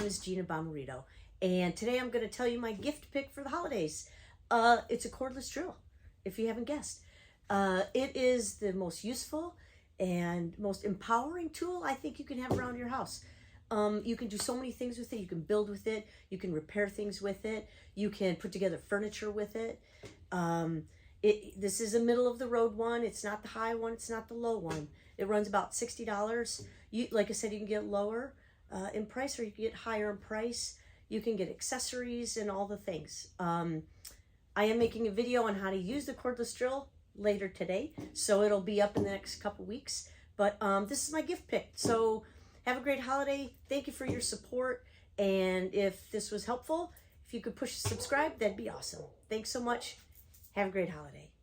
is Gina Bomarito, and today I'm going to tell you my gift pick for the holidays. It's a cordless drill, if you haven't guessed. It is the most useful and most empowering tool I think you can have around your house. You can do so many things with it. You can build with it. You can repair things with it. You can put together furniture with it. This is a middle of the road one. It's not the high one. It's not the low one. It runs about $60. Like I said, you can get lower in price, or you can get higher in price. You can get accessories and all the things. I am making a video on how to use the cordless drill later today, so it'll be up in the next couple weeks. But this is my gift pick. So have a great holiday. Thank you for your support. And if this was helpful, if you could push subscribe, that'd be awesome. Thanks so much. Have a great holiday.